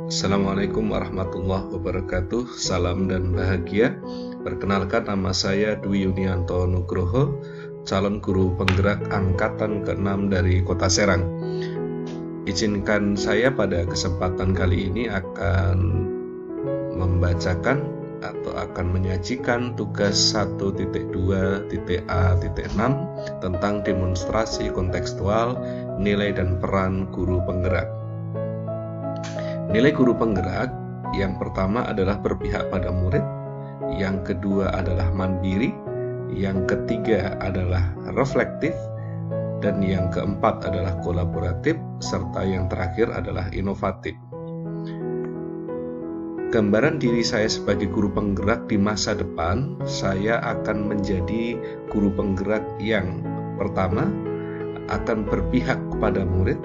Assalamualaikum warahmatullahi wabarakatuh. Salam dan bahagia. Perkenalkan, nama saya Dwi Yunianto Nugroho, calon guru penggerak angkatan ke-6 dari Kota Serang. Izinkan saya pada kesempatan kali ini akan membacakan atau akan menyajikan tugas 1.2.a.6 tentang demonstrasi kontekstual nilai dan peran guru penggerak. Nilai guru penggerak yang pertama adalah berpihak pada murid, yang kedua adalah mandiri, yang ketiga adalah reflektif, dan yang keempat adalah kolaboratif, serta yang terakhir adalah inovatif. Gambaran diri saya sebagai guru penggerak di masa depan, saya akan menjadi guru penggerak yang pertama akan berpihak kepada murid,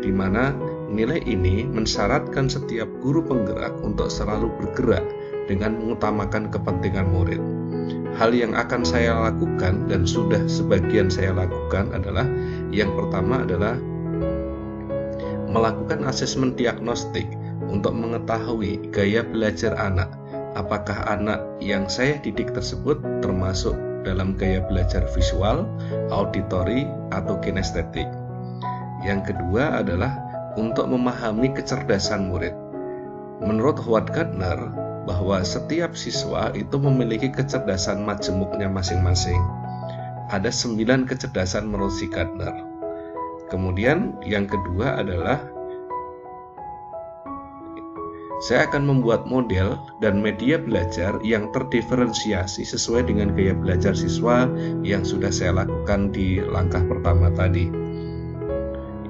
di mana nilai ini mensyaratkan setiap guru penggerak untuk selalu bergerak dengan mengutamakan kepentingan murid. Hal yang akan saya lakukan dan sudah sebagian saya lakukan adalah yang pertama adalah melakukan asesmen diagnostik untuk mengetahui gaya belajar anak. Apakah anak yang saya didik tersebut termasuk dalam gaya belajar visual, auditori, atau kinestetik. Yang kedua adalah untuk memahami kecerdasan murid. Menurut Howard Gardner, bahwa setiap siswa itu memiliki kecerdasan majemuknya masing-masing. Ada 9 kecerdasan menurut si Gardner. Kemudian yang kedua adalah saya akan membuat model dan media belajar yang terdiferensiasi sesuai dengan gaya belajar siswa yang sudah saya lakukan di langkah pertama tadi.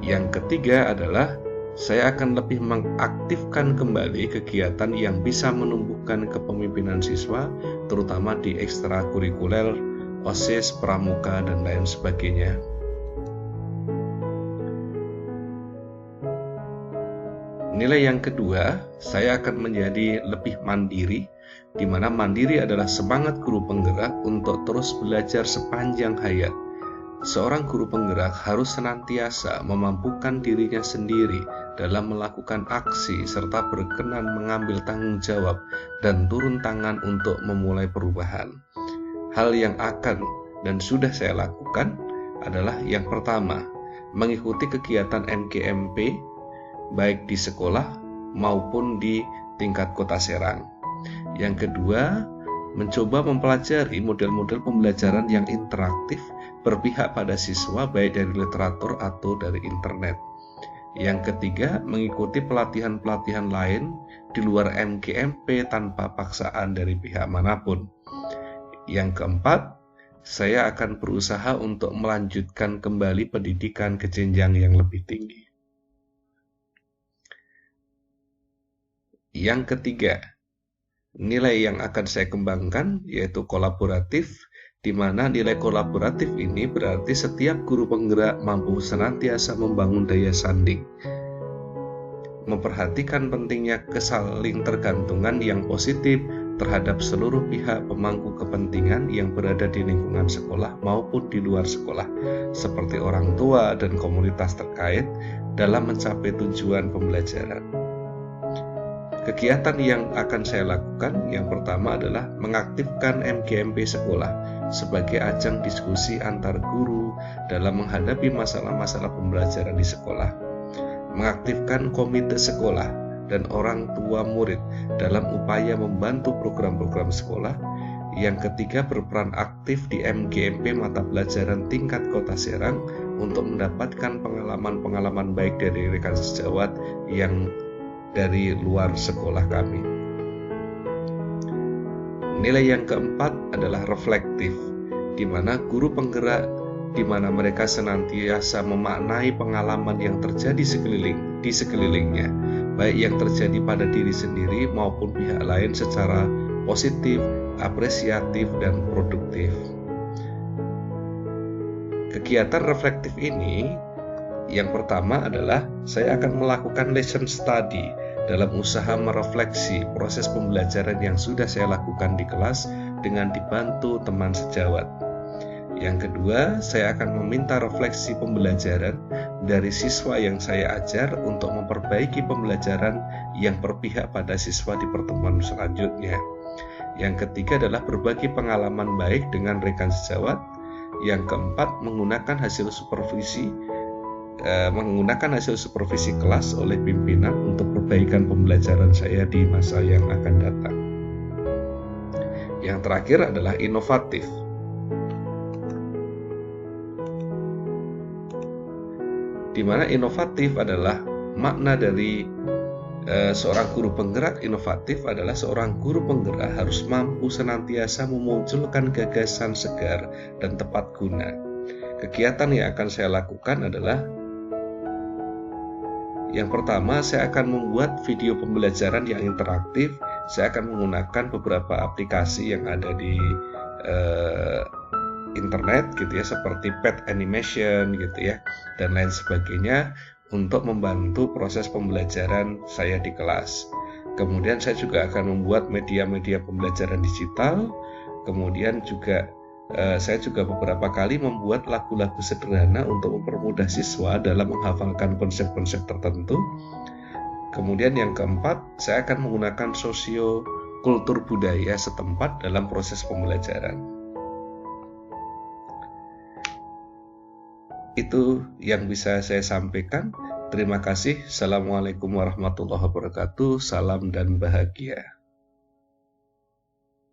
Yang ketiga adalah saya akan lebih mengaktifkan kembali kegiatan yang bisa menumbuhkan kepemimpinan siswa, terutama di ekstrakurikuler, OSIS, pramuka, dan lain sebagainya. Nilai yang kedua, saya akan menjadi lebih mandiri, di mana mandiri adalah semangat guru penggerak untuk terus belajar sepanjang hayat. Seorang guru penggerak harus senantiasa memampukan dirinya sendiri dalam melakukan aksi serta berkenan mengambil tanggung jawab dan turun tangan untuk memulai perubahan. Hal yang akan dan sudah saya lakukan adalah yang pertama, mengikuti kegiatan MGMP baik di sekolah maupun di tingkat Kota Serang. Yang kedua, mencoba mempelajari model-model pembelajaran yang interaktif berpihak pada siswa baik dari literatur atau dari internet. Yang ketiga, mengikuti pelatihan-pelatihan lain di luar MGMP tanpa paksaan dari pihak manapun. Yang keempat, saya akan berusaha untuk melanjutkan kembali pendidikan ke jenjang yang lebih tinggi. Yang ketiga, nilai yang akan saya kembangkan yaitu kolaboratif, di mana nilai kolaboratif ini berarti setiap guru penggerak mampu senantiasa membangun daya sanding, memperhatikan pentingnya kesaling tergantungan yang positif terhadap seluruh pihak pemangku kepentingan yang berada di lingkungan sekolah maupun di luar sekolah, seperti orang tua dan komunitas terkait dalam mencapai tujuan pembelajaran. Kegiatan yang akan saya lakukan yang pertama adalah mengaktifkan MGMP sekolah sebagai ajang diskusi antar guru dalam menghadapi masalah-masalah pembelajaran di sekolah, mengaktifkan komite sekolah dan orang tua murid dalam upaya membantu program-program sekolah. Yang ketiga, berperan aktif di MGMP mata pelajaran tingkat Kota Serang untuk mendapatkan pengalaman-pengalaman baik dari rekan sejawat yang dari luar sekolah kami. Nilai yang keempat adalah reflektif, di mana guru penggerak di mana mereka senantiasa memaknai pengalaman yang terjadi di sekelilingnya, baik yang terjadi pada diri sendiri maupun pihak lain secara positif, apresiatif, dan produktif. Kegiatan reflektif ini yang pertama adalah saya akan melakukan lesson study dalam usaha merefleksi proses pembelajaran yang sudah saya lakukan di kelas dengan dibantu teman sejawat. Yang kedua, saya akan meminta refleksi pembelajaran dari siswa yang saya ajar untuk memperbaiki pembelajaran yang berpihak pada siswa di pertemuan selanjutnya. Yang ketiga adalah berbagi pengalaman baik dengan rekan sejawat. Yang keempat, menggunakan hasil supervisi kelas oleh pimpinan untuk perbaikan pembelajaran saya di masa yang akan datang. Yang terakhir adalah inovatif. Di mana inovatif adalah makna dari seorang guru penggerak. Inovatif adalah seorang guru penggerak harus mampu senantiasa memunculkan gagasan segar dan tepat guna. Kegiatan yang akan saya lakukan adalah yang pertama, saya akan membuat video pembelajaran yang interaktif. Saya akan menggunakan beberapa aplikasi yang ada di internet gitu ya, seperti Pet Animation gitu ya, dan lain sebagainya untuk membantu proses pembelajaran saya di kelas. Kemudian saya juga akan membuat media-media pembelajaran digital. Kemudian juga saya juga beberapa kali membuat lagu-lagu sederhana untuk mempermudah siswa dalam menghafalkan konsep-konsep tertentu. Kemudian yang keempat, saya akan menggunakan sosio-kultur budaya setempat dalam proses pembelajaran. Itu yang bisa saya sampaikan. Terima kasih. Assalamualaikum warahmatullahi wabarakatuh. Salam dan bahagia.